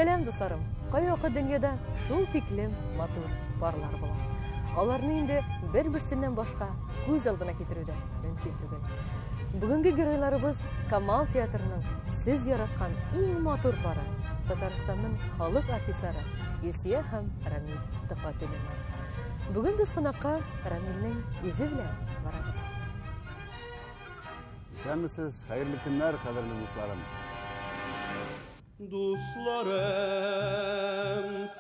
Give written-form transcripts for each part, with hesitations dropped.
Сәлам дусларым. Кайвакыт дөньяда шул тиклем матур парлар була. Аларны инде бер-берсеннән башка күз алдына китерүдә мөмкин түгел. Бүгенге геройларыбыз Камал театрының сез яраткан иң матур пары, Татарстанның халык артистлары Илсия һәм Рамил Төхвәтуллиннар. Бүген без кунакка Рамилнең үзе белән барабыз. Исәнмесез, хәерле көннәр, кадерле дусларым. Дусларым,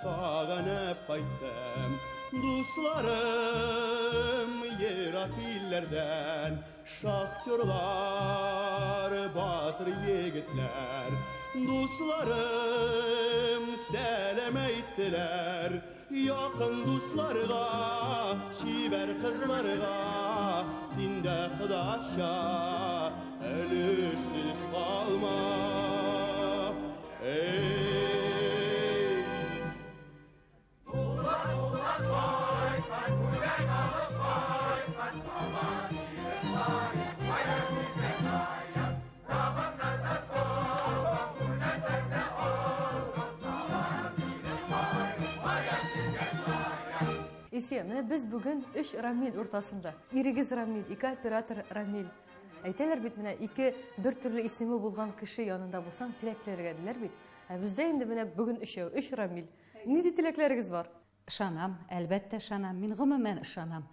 сагынып кайттым. Дусларым, ерак илләрдән, шахтерлар, батыр егетләр. Дусларым, сәлам әйттеләр, якын дусларга, чибәр кызларга, синдә Худаша, өлешсез калма. Илсия, менә без бүген 3 Рамил уртасында. Ирегез Рамил, 2 оператор Рамил. Әйтәләр бит, менә 2 бер төрле исеме булган кеше янында булсаң, теләкләргә диләр бит. Ә бездә инде менә бүген 3 Рамил. Нинди теләкләрегез бар? Ышанам, әлбәттә ышанам. Мин гомумән ышанам.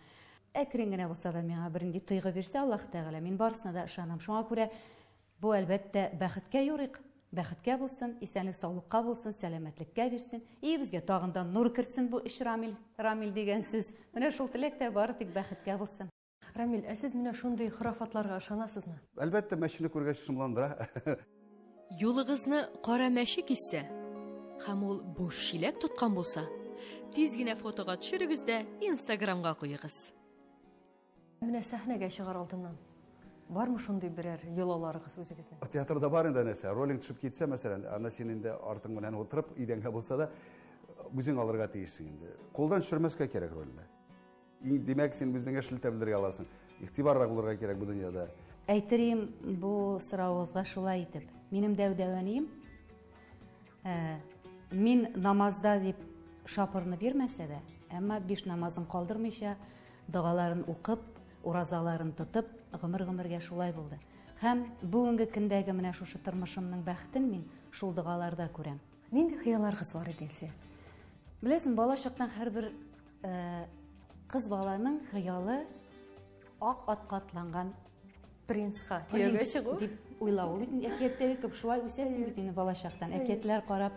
Әкрен генә булса да миңа бернинди тойгы бирсә Аллаһ Тәгалә, мин барысына да ышанам. Шуңа күрә бу әлбәттә бәхеткә юрыйк. Бәхеткә булсын, исәнлек саулыкка булсын, сәламәтлеккә бирсен. И безгә тагында нур кертсен бу 3 Рамил дигән сүз. Менә шул теләктә бары тик бәхеткә булсын. Рамил, ә сез менә шундый хурафатларга ышанасызмы? Әлбәттә, мәчене күргәч шомландыра. Юлыгызны кара мәче кисә һәм ул буш шиләк тоткан булса, тиз генә фотога төшерегез дә Instagramга куегыз. Менә сәхнәгә чыгар алдыннан бармы шундый берәр юлаларыгыз үзегезнең? Театрда бар инде нәрсә. Ролинг төшеп китсә, мәсәлән, ана син инде артың белән утырып, идәнгә булса да, үзең алырга тиешсең инде. Қолдан төшермәскә кирәк рольне. Демәк, син үзеңә шелтә белдерә аласың. Игътибаррак булырга кирәк бу дөньяда. Әйтерим, бу сорауыгызга шулай итеп. Минем дәүдәвәнием, мин намазда дип шапырны бирмәсә дә, әмма 5 намазын калдырмыйча, дугаларын укып, уразаларын тотып, гомер-гомергә шулай булды. Һәм бүгенге көндәге менә шушы тормышымның бәхетен мин шул дугаларда күрәм. Нинди хыялларыгыз бар иде Илсия? Беләсең, балачактан һәрбер кыз баланың хыялы ак атка атланган Принцка кияүгә чыгу дип уйлау. Әкияттәге кебек шулай үсәсең бит инде балачактан. Әкиятләр карап,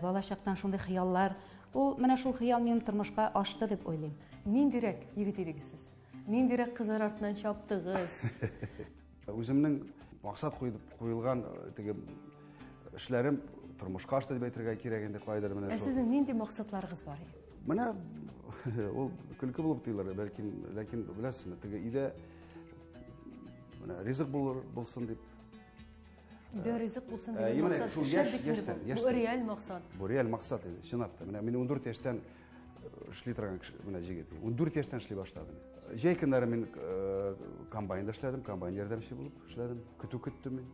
балачактан шундый хыяллар. Ул менә шул хыял минем тормышка ашты дип уйлыйм. Ниндирәк егет идегез сез? Ниндирәк кызлар артыннан чаптыгыз? Үземнең максат куелган теге эшләрем тормышка ашты дип әйтергә кирәк инде кайдыр менә шул. Сезнең нинди максатларыгыз бар? Менә ул көлке булып тойлар, ләкин беләсезме, теге иде менә ризык булсын дип. Иде ризык булсын дип. Менә шул яшьтән. Бу реаль максат. Бу реаль максат иде, чынлап та. Менә мин 14 яшьтән эшли торган менә җигет. 14 яшьтән эшли башладым. Җәй көннәре мин комбайнда эшләдем, комбайн ярдәмче булып эшләдем. Көтү көттем мин.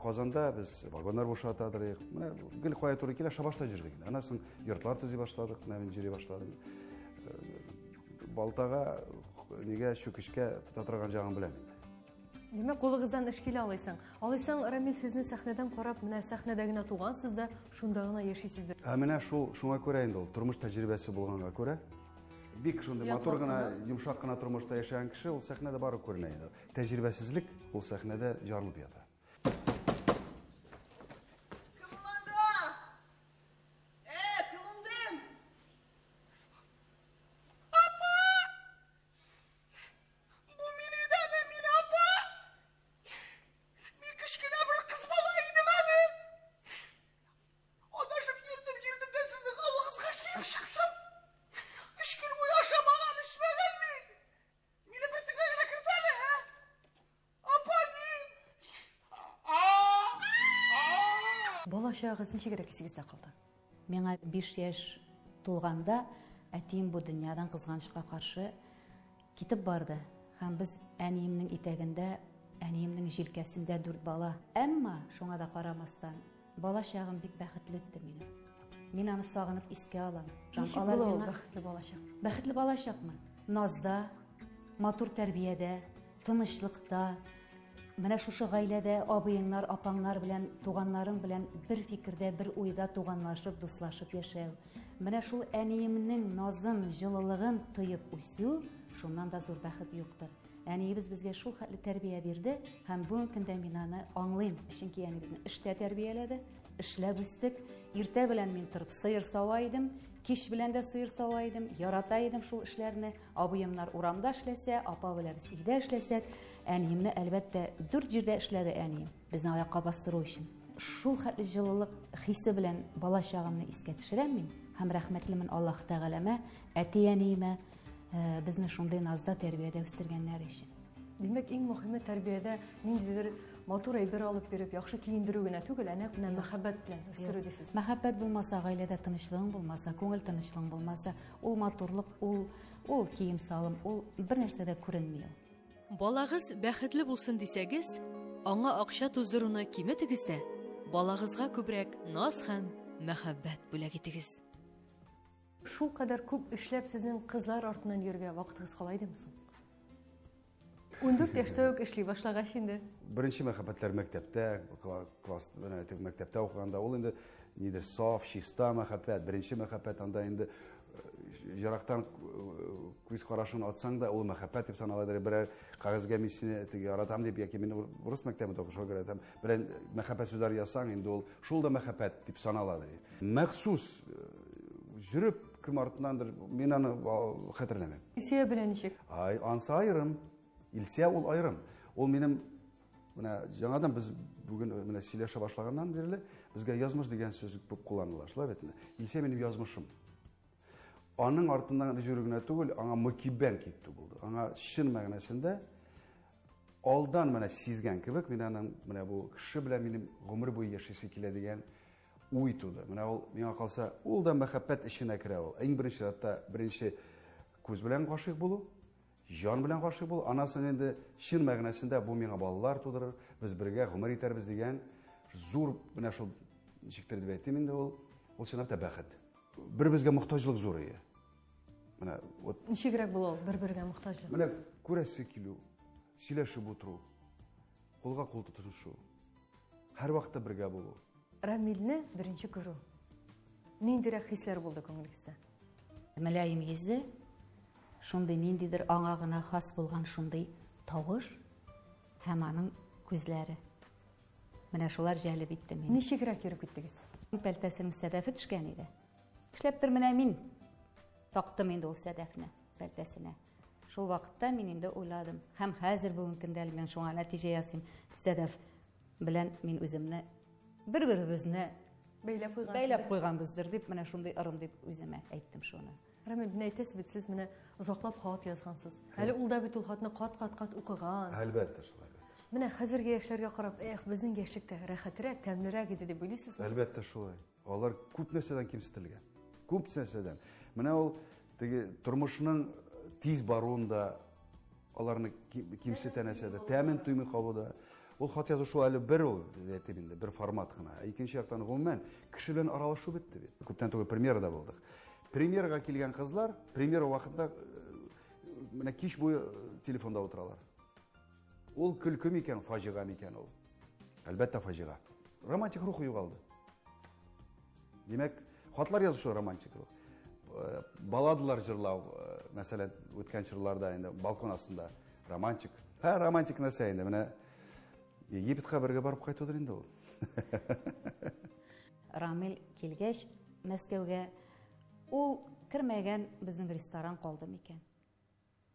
Казанда без вагоннар бушатадык. Менә гел кая туры килә шабашта җирдек. Анасын йортлар төзи башладык, менә мин җири башладым. Балтага нигә чүкешкә тота торган җагын беләм инде. Демәк, кулыгыздан эш килә алайсаң, Рамил, сезне сәхнәдән карап, менә сәхнәдә генә тугансыз да, шунда гына яшисездер. Менә шуңа күрә инде ул тормыш тәҗрибәсе булганга күрә, бик шундый матур гына, йомшак кына тормышта яшәгән кеше ул сәхнәдә бары күренә инде. Тәҗрибәсезлек ул сәхнәдә җарлып ята. Балачагыз ничегрәк исегездә калды? Миңа 5 яшь тулганда әтием бу дөньядан кызганычка каршы китеп барды. Һәм без әниемнең итәгендә, әниемнең җилкәсендә 4 бала. Әмма шуңа да карамастан бала чагым бик бәхетле үтте минем. Мин аны сагынып искә алам. Ничек Алар була ул миңа бәхетле балачак? бәхетле балачакмы? Назда, матур тәрбиядә, тынычлыкта, менә шушы гаиләдә абыеңнар, апаңнар белән, туганнарың белән бер фикердә, бер уйда туганлашып, дуслашып яшәү. Менә шул әниемнең назын, җылылыгын тоеп үсү, шуннан да зур бәхет юктыр. Әниебез безгә шул хәтле тәрбия бирде, һәм бүгенге көндә мин аны аңлыйм. Чөнки әниебезне эштә тәрбияләде, эшләп үстек. Иртә белән мин торып сыер сава идем, кич белән дә сыер сава идем, ярата идем шул эшләрне. Абыемнар урамда эшләсә, апа белән без өйдә эшләсәк, әниемне әлбәттә 4 җирдә эшләде әнием, безне аякка бастыру өчен. Шул хәтле җылылык хисе белән бала чагымны искә төшерәм мин, һәм рәхмәтлемен Аллаһ Тәгаләмә, әти-әниемә, безне шундый назда тәрбиядә үстергәннәр өчен. Димәк, иң мөһиме тәрбиядә ниндидер матур әйбер алып биреп, яхшы киендерү генә түгел, әнә менә мәхәббәт белән үстерү дисез. Мәхәббәт булмаса, гаиләдә тынычлык булмаса, күңел тынычлык булмаса, ул матурлык, ул кием салым, ул бер нәрсә дә күренми. Балагыз бәхетле булсын дисәгез, аңа акча туздыруны киметегез дә, балагызга күбрәк наз һәм мәхәббәт бүләк итегез. Шул кадәр күп эшләп сезнең кызлар артыннан йөргә вакытыгыз калайдымы соң? 14 яшьтә үк эшли башлагач инде. Беренче мәхәббәтләр мәктәптә, класс, мәктәптә укыганда, ул инде нидер саф, чиста мәхәббәт, беренче мәхәббәт, анда инде ярактан күз карашын атсаң да, ул мәхәббәт дип саналадыр. Берәр кагызга мин сине яратам дип, яки мин рус мәктәбендә укышка яратам, белән мәхәббәт сүзләр язсаң, инде ул шул да мәхәббәт дип саналадыр. Махсус жүреп кем артыннандыр, мин аны хәтерләмәм. Исә белән ничек? Ансы айрым, Илсә ул айрым. Ул минем менә яңадан без бүген менә сөйләшә башлаганнан бирле безгә язмыш дигән сүз күп кулланыла, шулай бит. Илсә минем язмышым. Аның артыннан жүрүгенә түгел, аңа мөкиббән китте булды. Аңа чын мәгънәсендә алдан менә сизгән кебек, мин аның менә бу кеше белән минем гомер буе яшисе килә дигән уй туды. Менә ул миңа калса, ул да мәхәббәт ишенә керә ул. Иң беренче рәттә беренче күз белән гашыйк булу, жан белән гашыйк булу, анасын инде чын мәгънәсендә бу миңа балалар тудырыр, без бергә гомер итәрбез дигән зур менә шул ничектер дип әйтим инде ул чынлыкта бәхет. Бер-безгә мохтаҗлык зур ие. Менә вот Ничегрәк була ул бер-бергә мохтаҗлык? менә күрәсе килү, сөйләшеп утыру, кулга кул тотышу, һәр вакытта бергә булу. Рамилне беренче күрү. Ниндирәк хисләр булды күңелегездә? Мөлаим йөзе, шундый ниндидер аңа гына хас булган шундый тавыш һәм аның күзләре. Менә шулар җәлеп итте мине. Ничегрәк йөреп киттегез? Пәлтәсенең сәдәфе төшкән иде. Эшләптер менә мин тактым инде ул сәдәфне пәлтәсенә. Шул вакытта мин инде уйладым. Һәм хәзер бүген көндә мен шуңа нәтиҗә ясыйм. Сәдәф белән мин үземне бер-беребезне бәйләп куйганбыздыр дип, менә шундый ырым дип үземә әйттем шуны. Рамил, менә әйтәсез бит, сез менә озаклап хат язгансыз. Әле ул да бит ул хатны кат-кат укыган. Әлбәттә шулай. Менә хәзерге яшьләргә карап, безнең яшьлектә рәхәтрәк, тәмлерәк иде дип уйлыйсызмы? Әлбәттә шулай. Алар күп нәрсәдән кимсетелгән. Күп нәрсәдән. Менә ул теге тормышның тиз баруында аларны кимсетә нәрсәдә, тәмен туймый калуда. Ул хат язу шул әле бер ул әйтеп инде, бер формат гына. Икенче яктан гомумән кеше белән аралашу бетте бит. Күптән түгел премьерада булдык. Премьерга килгән кызлар, премьера вакытында менә кич буе телефонда утыралар. Ул көлке микән, фаҗига микән ул? Әлбәттә фаҗига. Романтик рух югалды. Димәк, хатлар язышу романтик рух. Баладалар җырлау, мәсәлән, үткән чырларда инде балкон астында романтик. Романтик нәрсә инде, менә Египетка бергә барып кайтудыр инде ул. Рамил килгәч Мәскәүгә, ул кермәгән безнең ресторан калды микән?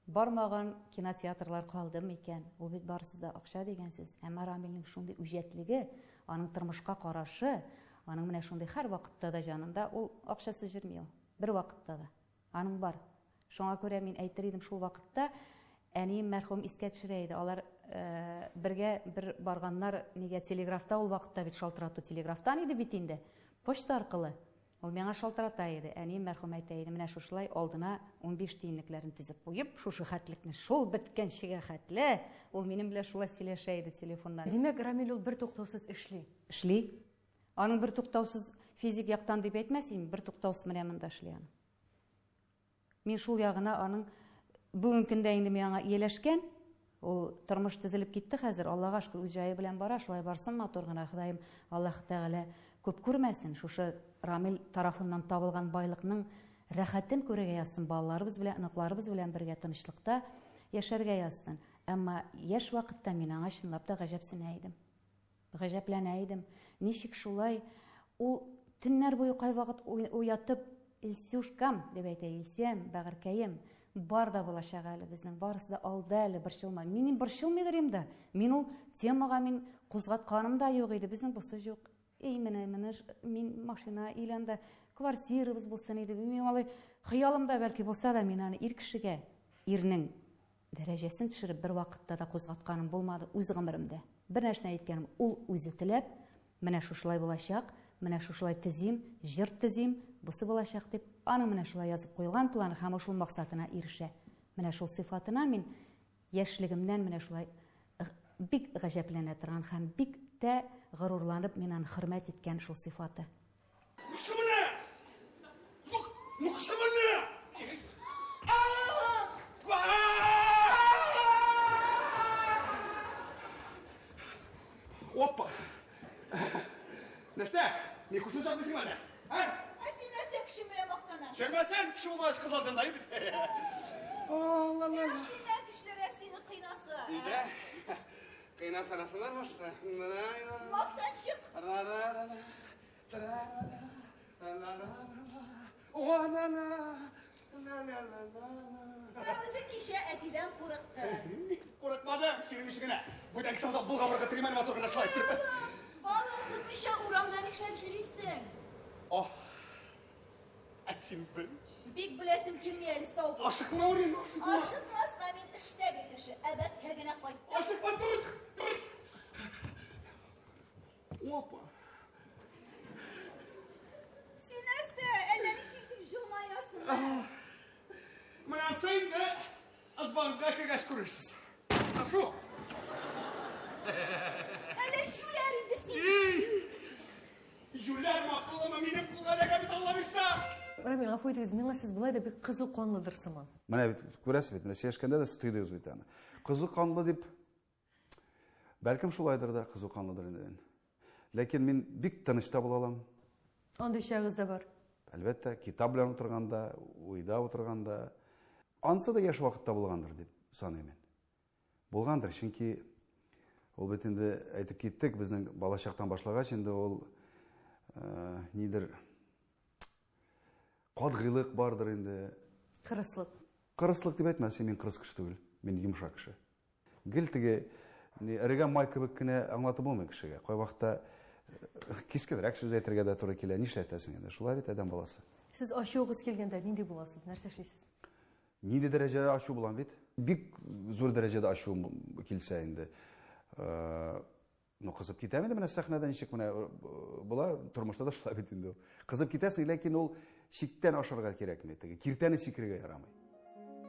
Бармаган кинотеатрлар калды микән? Ул бит барысы да акча дигән сүз. Әмма Рамилнең шундый үҗәтлеге, аның тормышка карашы, аның менә шундый һәр вакытта да җанында ул акчасыз җырмый ул. Бер вакытта да. Аның бар. Шуңа күрә мин әйтер идем шул вакытта, әнием мәрхүм искә төшерә иде. Алар бергә бер барганнар, нигә телеграфта ул вакытта бит шалтырату телеграфтан иде бит инде. Почта аркылы. Ул миңа шалтырата иде. Әнием мәрхүм әйтә иде, менә шушылай алдына 15 тиенлекләрен тизеп куеп, шушы хәтлекне шул беткәнчегә хәтле, ул минем белән шулай сөйләшә иде телефоннан. Димәк, Рамил ул бер туктаусыз эшли. Эшли. Аның бер туктаусыз физик яктан дип әйтмәсем, бер туктаусыз менә монда эшли аны. Мин шул ягына аның бүгенге көндә инде миңа ияләшкән, ул тормыш төзелеп китте хәзер, Аллага шөкер, үз җае белән бара, шулай барсын матур гына, Ходаем Аллаһ Тәгалә күп күрмәсен, шушы Рамил тарафыннан табылган байлыкның рәхәтен күрергә язсын, балаларыбыз белән, аныкларыбыз белән бергә тынычлыкта яшәргә язсын. Әмма яшь вакытта мин аңа чынлап та гаҗәпсенә идем. Гаҗәпләнә идем. Ничек шулай ул төннәр буе кайвакыт уятып, Илсюшкам дип әйтә, Илсем, бәгыркәем, бар да булачак әле безнең, барысы да алда әле, борчылма. Минем борчылмыйдыр инде. Мин ул темага мин кузгатканым да юк иде, безнең бусы юк. Менә мин машина иләндә, квартирабыз булсын иде. Мин алай хыялымда бәлки булса да, мин аны ир кешегә, ирнең дәрәҗәсен төшереп бер вакытта да кузгатканым булмады үз гомеремдә. Бер нәрсә әйткәнем, ул үзе теләп, менә шушылай булачак, менә шушылай тезим, җыр тезим, бусы булачак дип, аны менә шулай язып куйган планы һәм шул максатына ирешә. Менә шул сыйфатына мин яшьлегемнән менә шулай бик гаҗәпләнә торган һәм бик тә горурланып мин аны хөрмәт иткән шул сыйфаты. Опа! Нәрсә? Не кушны саклыйсың әле? Син нәрсә кеше белән мактанасың? Шәрмәсән, кеше булгач кызалсың да бит. Алла-ла. Синнән көчлерәк сине кыйнасы. Иде. Кыйнапханасыннан башка. Мактанчык. Өзең кичә әтидән курыкты. Курыкмадым, синең ишегенә. Буйдан кисәң булгабырга тримән моторына слайд кирп. Балык тутмыйча урамда нишләп җөрисең? О. Син бел. Бик беләсем килми әле сау. Ашыкма урин, ашыкма. Ашыкмаска мин эштәге кеше, әбәткә генә кайттым. Ашыкма, тот. Опа. Син нәрсә, әллә ничек җылмаясың? Менә син дә азбагызга кергәч күрерсез. Ашу. Әллә шулар инде син. Юләр мактылыма минем кулга бит Алла бирсә. Рамил, гафу итегез, миңа сез булай да бик кызу канлыдыр сыман. Менә бит күрәсез бит, менә сөйләшкәндә дә тойдыгыз бит аны. Кызу канлы дип, бәлкем шулайдыр да, кызу канлыдыр инде. Ләкин мин бик тыныч та була алам. Андый чагыз да бар. Әлбәттә, китап белән утырганда, уйда утырганда, ансы да яшь вакытта булгандыр дип саныйм мин. Булгандыр, чөнки ул бит инде әйтеп киттек, безнең балачактан башлагач инде ул нидер кадгыйлык бардыр инде. Кырыслык. Кырыслык дип әйтмәсәм, мин кырыс кеше түгел, мин йомшак кеше. Гел теге эрегән май кебек кенә аңлатып булмый кешегә. Кай вакытта кискенрәк сүз әйтергә дә туры килә. Нишләтәсең инде? Шулай бит адәм баласы. Сез ачуыгыз килгәндә нинди буласыз? Нәрсә эшлисез? Нинди дәрәҗәдә ачу булам бит? Бик зур дәрәҗәдә ачу килсә инде. Ну, кызып китәме инде менә сәхнәдә ничек менә була, тормышта да шулай бит инде. Кызып китәсең, ләкин ул чиктән ашарга кирәкми, теге киртәне сикергә ярамый.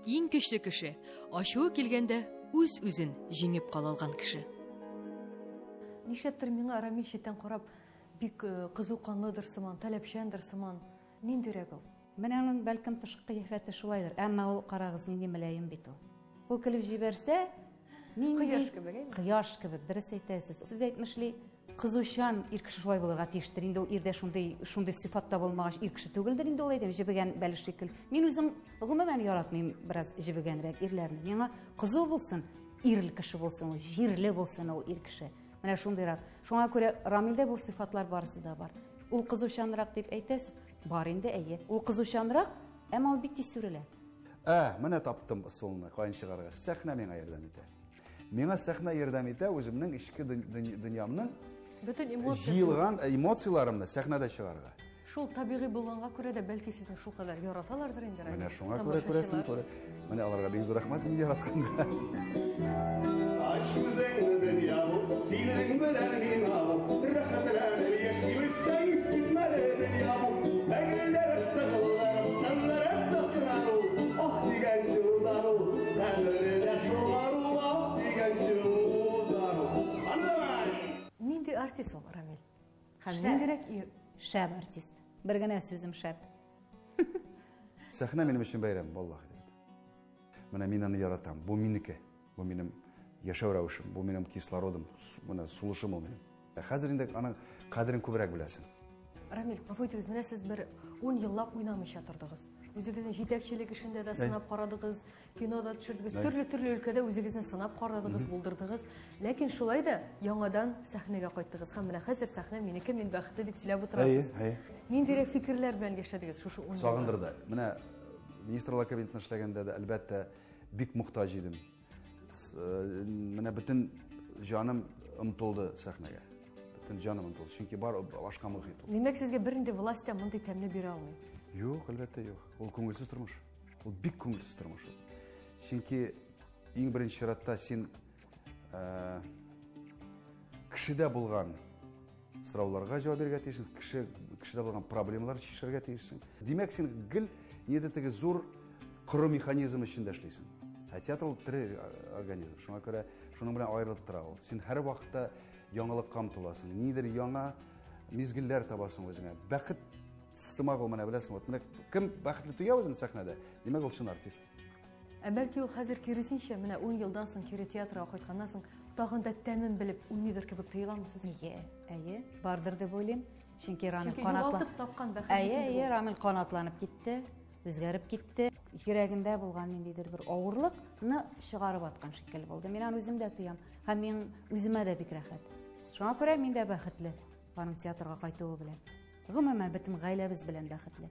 Иң көчле кеше ачуы килгәндә үз-үзен җиңеп кала алган кеше. Нишләптер миңа Рамил читтән карап бик кызу канлыдыр сыман, таләпчәндер сыман. Ниндирәк ул? Менә аның бәлкем тышкы кыяфәте шулайдыр. Әмма ул карагыз нинди мөлаем бит ул. Ул көлеп җибәрсә, Кояш кебек, әйме? Кояш кебек, дөрес әйтәсез. Сез әйтмешли, кызучан ир кеше шулай булырга тиештер. Инде ул ирдә шундый сыйфатта булмагач ир кеше түгелдер инде ул әйтәм, җибегән бәле шикел. Мин үзем гомумән яратмыйм бераз җибегәнрәк ирләрне. Миңа кызу булсын, ирле кеше булсын, ул җирле булсын ул ир кеше. Менә шундыйрак. Шуңа күрә Рамилдә бу сыйфатлар барысы да бар. Ул кызучанрак дип әйтәсез. Бар инде, әйе. Ул кызучанрак, әмма ул бик тиз сүрелә. Менә таптым ысулны, кайын чыгарга. Сәхнә миңа ярдәм итә. Миңа сәхнә ярдәм итә, үземнең ичке дөньямның Бөтен эмоция. җыелган эмоцияларымны сәхнәдә чыгарга. Шул табигый булганга күрә дә бәлки сезне шул кадәр яраталардыр инде. Менә шуңа күрә күрәсең, күрә. Менә аларга бик зур рәхмәт инде яратканга. Aşkımızın dünyamı, sinin bedenin ağım, rahmetlerle yaşayıp sevsinmelerin yağım. Bengiler sıkıllarım, senler hep tasarım, ah digen şuradanım, benleri de şularım, ah digen şuradanım. Anlamayın. Нинди артист ул Рамил? Һәм мин дирәк Шәп артист. Бер генә сүзем шәп. Сәхнә минем өчен бәйрәм, валлаһи. Менә мин аны яратам. Бу минеке. Бу минем яшәү рәвешем, бу минем кислородым, менә сулышым ул минем. Хәзер инде аның кадерен күбрәк беләсең. Рамил, гафу итегез, менә сез бер 10 еллап уйнамыйча тордыгыз. Үзегезнең җитәкчелек эшендә дә сынап карадыгыз, кинода төшердегез, төрле өлкәдә үзегезне сынап карадыгыз, булдырдыгыз. Ләкин шулай да яңадан сәхнәгә кайттыгыз. Һәм менә хәзер сәхнә минеке, мин бәхетле дип сөйләп утырасыз. Ниндирәк фикерләр белән яшәдегез шушы 10 елда? Сагындырды. Менә министрлар кабинетында эшләгәндә дә әлбәттә бик мохтаҗ идем. Менә бөтен җаным омтылды сәхнәгә. Бөтен җаным омтылды. Чөнки бар башка мохит ул. Димәк, сезгә бернинди властьта мондай тәмне бирә алмый. Юк, әлбәттә юк. Ул күңелсез тормыш. Ул бик күңелсез тормыш. Чөнки иң беренче чиратта син кешедә булган сорауларга җавап бирергә тиешсең, кешедә булган проблемалар чишәргә тиешсең. Димәк, син гел нидә теге зур коры механизм эчендә эшлисең. Театр ул тере организм. Шуңа күрә шуның белән аерылып тора ул. Син һәр вакытта яңалыкка омтыласың. Нидер яңа мизгелләр табасың үзеңә. Бәхет сымак ул менә беләсең. Менә кем бәхетле тоя үзен сәхнәдә? Димәк, ул чын артист. Бәлки ул хәзер киресенчә, менә 10 елдан соң кире театрга кайтканнан соң тагын да тәмен белеп уйныйдыр кебек тоеламы сез? Әйе, бардыр дип уйлыйм. Чөнки Рамил югалтып тапкан бәхет. Әйе, Рамил канатланып китте, үзгәреп китте. Йөрәгендә булган ниндидер бер авырлыкны чыгарып аткан шикелле булды. Мин аны үзем дә тоям. Һәм мин үземә дә бик рәхәт. Шуңа күрә мин дә бәхетле аның театрга кайтуы белән. Гомумән бөтен гаиләбез белән бәхетле.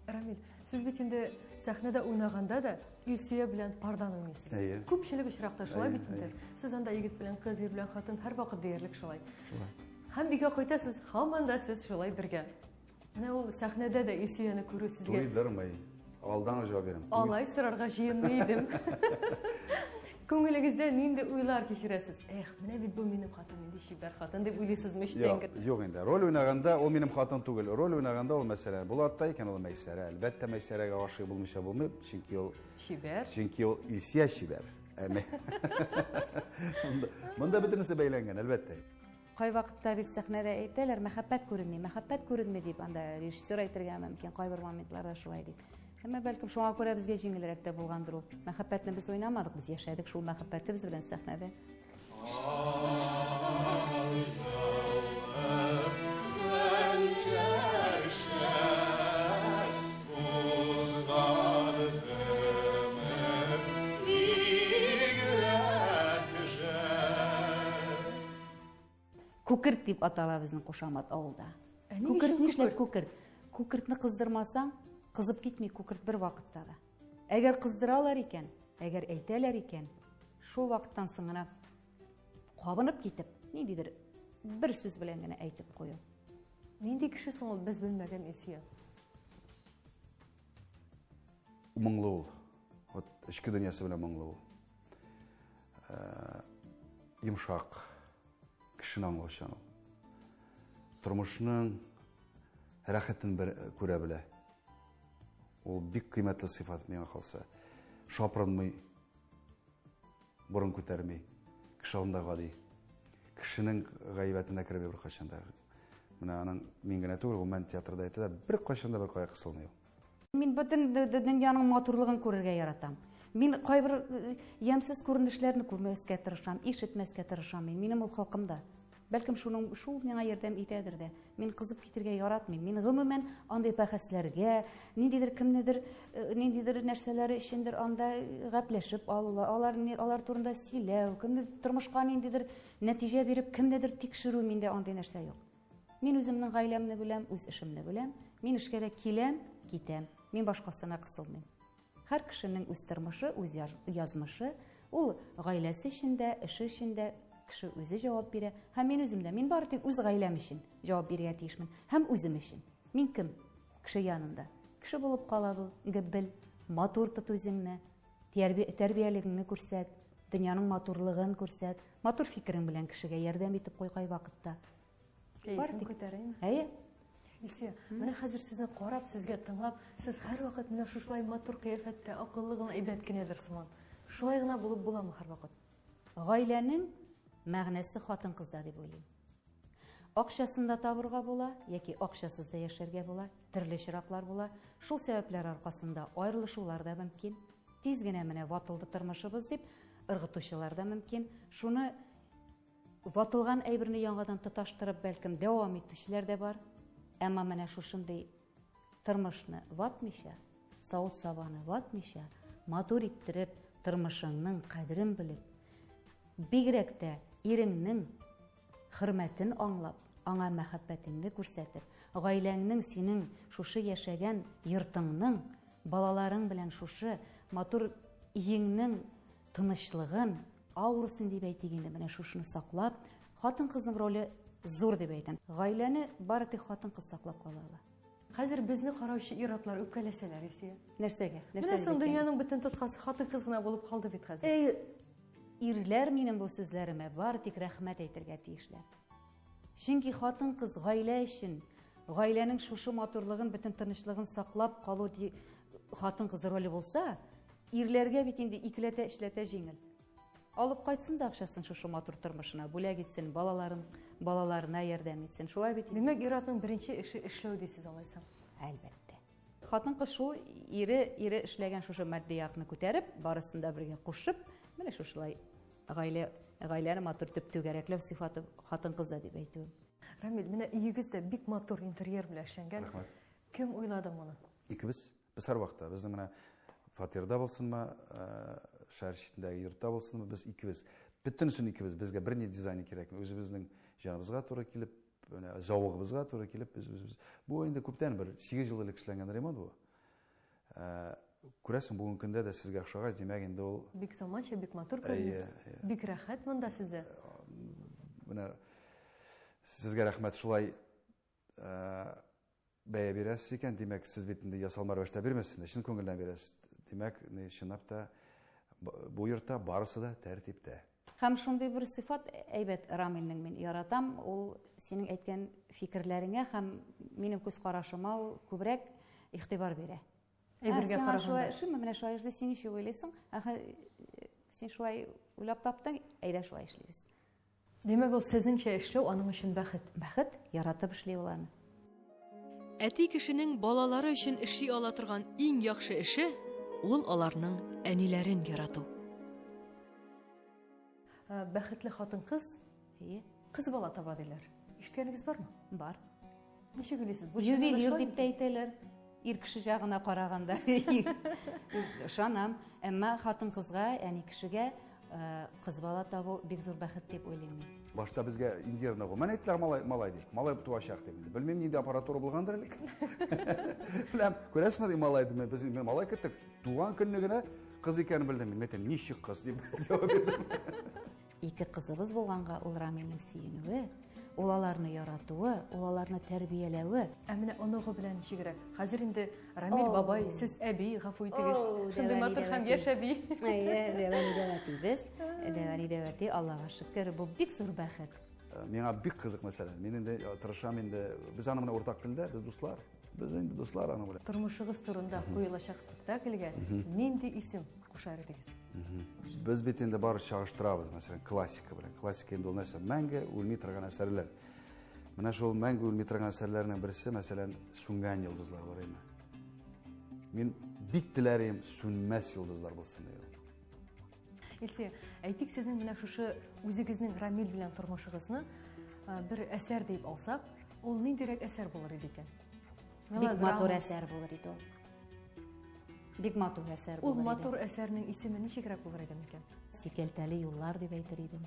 Рамил, сез бит инде сәхнәдә уйнаганда да Илсөя белән пардан уйныйсыз. Күпчелек очракта шулай бит инде. Сез анда егет белән кыз, ир белән хатын һәр вакыт диярлек шулай. Һәм бигә кайтасыз, һаман да сез шулай бергә. Менә ул сәхнәдә дә Илсөяне күрү сезгә Туйдырмый. Алдан җавап бирәм. Алай сорарга җыенмый идем. Күңелегездә нинди уйлар кичерәсез? Менә бит бу минем хатын, инде чибәр хатын дип уйлыйсызмы иштән? Юк инде. Роль уйнаганда ул минем хатын түгел. Роль уйнаганда ул мәсәлән Булатта икән ул Мәйсәрә. Әлбәттә Мәйсәрәгә гашыйк булмыйча булмый, чөнки ул Чибәр. Чөнки ул Илсөя чибәр. Монда бөтенесе бәйләнгән, әлбәттә. Кай вакытта бит сәхнәдә әйтәләр, мәхәббәт күренми дип, анда режиссер әйтергә мөмкин, кайбер моментларда шулай дип. Әмма бәлкем шуңа күрә безгә җиңелрәк тә булгандыр ул. Мәхәббәтне без уйнамадык, без яшәдек шул мәхәббәтебез белән сәхнәдә. Күкерт дип атала безнең кушамат авылда. Күкерт нишләп күкерт? Күкертне кыздырмасаң, кызып китми күкерт бер вакытта да. Әгәр кыздыралар икән, әгәр әйтәләр икән, шул вакыттан соң гына кабынып китеп, ниндидер бер сүз белән генә әйтеп кую. Нинди кеше соң ул без белмәгән Илсөя? Моңлы ул. Вот эчке дөньясы белән моңлы ул. Йомшак, кешене аңлаучан ул. Тормышның рәхәтен күрә белә. Ул бик кыйммәтле сыйфат миңа калса. Шапырынмый, борын күтәрми, кеше алдында гади. Кешенең гаибәтенә кереп бер кайчанда. Менә аның мин генә түгел, ул мен театрда әйтәләр, бер кайчанда бер кая кысылмый ул. Мин бөтен дөньяның матурлыгын күрергә яратам. Мин кайбер ямсыз күренешләрне күрмәскә тырышам, ишетмәскә тырышам. Минем ул халкымда. Бәлкем шул миңа ярдәм итәдер дә. Мин кызып китергә яратмыйм. Мин гомумән андый бәхәсләргә, ниндидер нәрсәләр өчендер анда гәпләшеп алар турында сөйләү, кемнедер тормышка ниндидер нәтиҗә биреп, кемнедер тикшерү, миндә андый нәрсә юк. Мин үземнең гаиләмне беләм, үз эшемне беләм. Мин эшкә дә киләм, китәм. Мин башкасына кысылмыйм. Һәр кешенең үз тормышы, үз язмышы, ул гаиләсе өчендә, эше өчендә кеше үзе җавап бирә. Һәм мин үземдә, мин бары тик үз гаиләм өчен җавап бирергә тиешмен. Һәм үзем өчен. Мин кем? Кеше янында. Кеше булып кала бел, матур тот үзеңне, тәрбиялегеңне күрсәт, дөньяның матурлыгын күрсәт, матур фикерең белән кешегә ярдәм итеп кой кай вакытта. Бары тик күтәрәйме? Әйе. Илсөя, менә хәзер сезне карап, сезгә тыңлап, сез һәр вакыт менә шулай матур кыяфәттә, акыллы гына, әйбәт кенәдер сыман. Шулай гына булып буламы һәр вакыт? Гаиләнең мәгънәсе хатын-кызда дип уйлыйм. Акчасында табырга була, яки акчасыз да яшәргә була, төрле чираклар була. Шул сәбәпләр аркасында аерылышулар да мөмкин. Тиз генә менә ватылды тормышыбыз дип ыргытучылар да мөмкин. Шуны ватылган әйберне яңадан тоташтырып, бәлкем дәвам итүчеләр дә бар. Әмма менә шушындый тормышны ватмыйча, савыт-сабаны ватмыйча, матур иттереп, тормышыңның кадерен белеп, бигрәк тә иреңнең хөрмәтен аңлап, аңа мәхәббәтеңне күрсәтеп, гаиләңнең синең шушы яшәгән йортыңның, балаларың белән шушы матур иеңнең тынычлыгын, авырсын дип әйтик инде, менә шушыны саклап, хатын-кызның роле зур дип әйтәм. Гаиләне бары тик хатын-кыз саклап кала ала. Хәзер безне караучы ир-атлар үпкәләсәләр исә. Нәрсәгә? Менә соң дөньяның бөтен тоткасы хатын-кыз гына булып калды бит хәзер. Ирләр минем бу сүзләремә бары тик рәхмәт әйтергә тиешләр. Чөнки хатын-кыз гаилә өчен, гаиләнең шушы матурлыгын, бөтен тынычлыгын саклап калу хатын-кыз роле булса, ирләргә бит инде икеләтә эшләтә җиңел. Алып кайтсын да акчасын шушы матур тормышына, бүләк итсен, балаларына ярдәм итсен. Шулай бит. Димәк, ир-атның беренче эше эшләү дисез алайсың. Әлбәттә. Хатын-кыз шул ире эшләгән шушы матди якны күтәреп, барысын да бергә кушып, менә шушылай гаиләне матур итеп түгәрәкләү сыйфаты хатын-кызда дип әйтү. Рамил, менә өегездә бик матур интерьер белән эшләнгән. Рәхмәт. Кем уйлады моны? Икебез, без һәр вакытта, безнең менә фатирда булсынмы, шәһәр читендәге йортта булсынмы, без икебез, бөтенсен икебез, безгә берни дизайны кирәк. Үзебезнең җаныбызга туры килеп, менә завыгыбызга туры килеп, без бу инде күптән бер 8 ел элек эшләнгән ремонт бу. Күрәсең, бүгенге көндә дә сезгә охшагач, димәк инде ул Бик заманча, бик матур күренә. Бик рәхәт монда сездә. Менә сезгә рәхмәт, шулай бәя бирәсез икән, димәк, сез бит инде ясалма рәвештә бирмәссез, чын күңелдән бирәсез. Димәк, чынлап та бу йортта барысы да тәртиптә. Һәм шундый бер сыйфат әйбәт Рамилнең мин яратам, ул синең әйткән фикерләреңә һәм минем күз карашыма ул күбрәк игътибар бирә. Әйбергә караганда. Шулай, менә шулай эшле, син ничек уйлыйсың? Син шулай уйлап таптың, әйдә шулай эшлибез. Димәк, ул сезнеңчә эшләү аның өчен бәхет. Бәхет яратып эшли ул аны. Әти кешенең балалары өчен эшли ала торган иң яхшы эше ул аларның әниләрен ярату. Бәхетле хатын-кыз кыз бала таба диләр. Ишеткәнегез бармы? Бар. Ничек уйлыйсыз? Ювелир дип әйтәләр. Ир кеше ягына караганда. Ышанам, әмма хатын-кызга, яни кешегә кыз бала табу бик зур бәхет дип уйлыйм мин. Башта безгә индирны гу. Мен әйттеләр малай дип. Малай туачак дип. Белмим, нинди аппаратура булгандыр элек. Беләм, күрәсезме ди малай дип. Без малай кеттек. Туган көнне генә кыз икәнен белдем. Мин әйттем, ничек кыз дип җавап бирдем. Ике кызыбыз булганга, ул Рамилнең сөенүе, ул аларны яратуы, ул аларны тәрбияләве. Ә менә оныгы белән ничегрәк? Хәзер инде Рамил бабай, сез әби, гафу итегез. Шундый матур һәм яшь әби. Дәвани, Аллаһка шөкер, бу бик зур бәхет. Миңа бик кызык мәсьәлә. Мин инде тырышам инде. Без аны менә уртак телдә, без дуслар. Без инде дуслар аны белән. Тормышыгыз турында куелачак спектакльгә нинди исем кушар идегез? Без бит инде бары чагыштырабыз, мәсәлән, классика белән. Классика инде ул нәрсә мәңге үлми торган әсәрләр. Менә шул мәңге үлми торган әсәрләрнең берсе, мәсәлән, Сүнгән йолдызлар бар име. Мин бик теләрим сүнмәс йолдызлар булсын дип. Илсе, әйтик, сезнең менә шушы үзегезнең Рамил белән тормышыгызны бер әсәр дип алсак, ул ниндирәк әсәр булыр иде икән? Бик матур әсәр булыр иде ул. Бик матур әсәр булыр иде. Ул матур әсәрнең исеме ничегрәк булыр иде микән? Сикәлтәле юллар дип әйтер идем.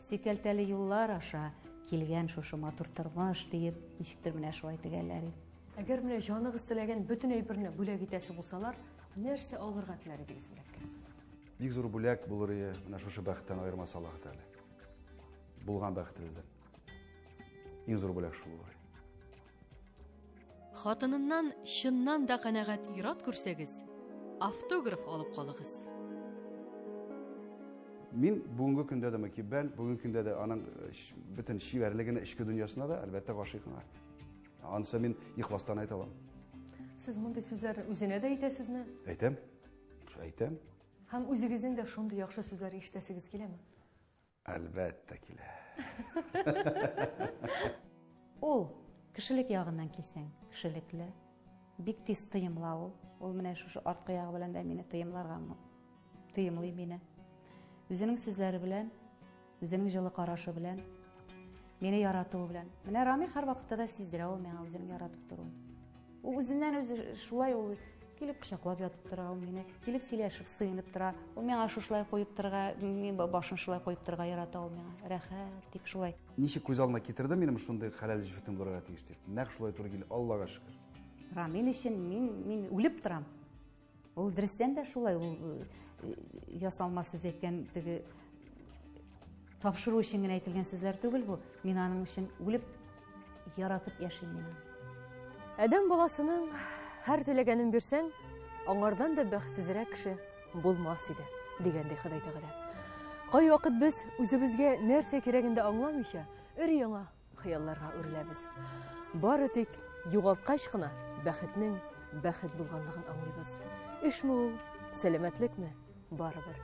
Сикәлтәле юллар аша килгән шушы матур тормыш дип, ничектер менә шулай тегәлләр иде. Әгәр менә җаныгыз теләгән бөтен әйберне бүләк итәсе булсалар, нәрсә алырга теләр идегез бүләккә? Бик зур бүләк булыр иде, менә шушы бәхеттән аермаса Аллаһ Тәгалә. Булган бәхетебездән. Иң зур бүләк шул булыр. Хатыныннан чыннан да канәгать ират күрсәгез, автограф алып калыгыз. Мин бүгенге көндә дә мәкибән, бүгенге көндә дә аның бөтен шивәрлегенә эчке дөньясына да әлбәттә гашыйкмын. Анысы мин ихластан әйтә алам. Сез мондый сүзләрне үзенә дә әйтәсезме? Әйтәм. Һәм үзегезнең дә шундый яхшы сүзләр ишетәсегез киләме? Әлбәттә килә. Ул кешелек ягыннан килсәң, кешелекле, бик тиз тыйымлау. Ул менә шушы арткы ягы белән дә мине тыйымларга тыйымлый мине. Үзенең сүзләре белән, үзенең җылы карашы белән, мине яратуы белән. Менә Рамил һәрвакытта да сиздерә ул миңа үзенең яратып торуын. Ул үзеннән үзе шулай ул килеп кочаклап ятып тора, ул мине килеп сөйләшеп, сыенып тора. Ул миңа шулай куеп торга, мин башын шулай куеп торга ярата ул миңа. Рәхәт, тик шулай. Ничек күз алдына китерде минем шундай хәләл җифетем булырга тиеш дип. Нәкъ шулай туры килә, Аллага шөкер. Рамил өчен мин үлеп торам. Ул дөрестән дә шулай, ул ясалма сүз әйткән теге тапшыру өчен генә әйтелгән сүзләр түгел бу. Мин аның өчен үлеп яратып яшим мин. Адәм баласының һәр теләгәнен бирсәң, аңардан да бәхетсезрәк кеше булмас иде, дигәндәй Ходай Тәгалә. Кай вакыт без үзебезгә нәрсә кирәген дә аңламыйча, өр-яңа хыялларга үреләбез. Бары тик югалткач кына бәхетнең бәхет булганлыгын аңлыйбыз. Эшме ул, сәламәтлекме? Барыбер.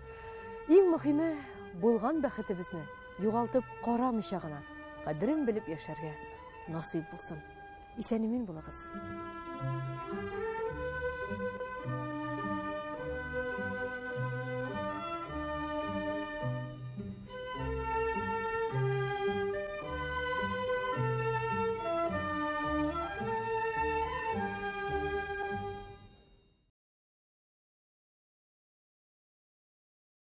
Иң мөһиме, булган бәхетебезне югалтып карамыйча гына кадерен белеп яшәргә насыйп булсын. Исән-имин булыгыз.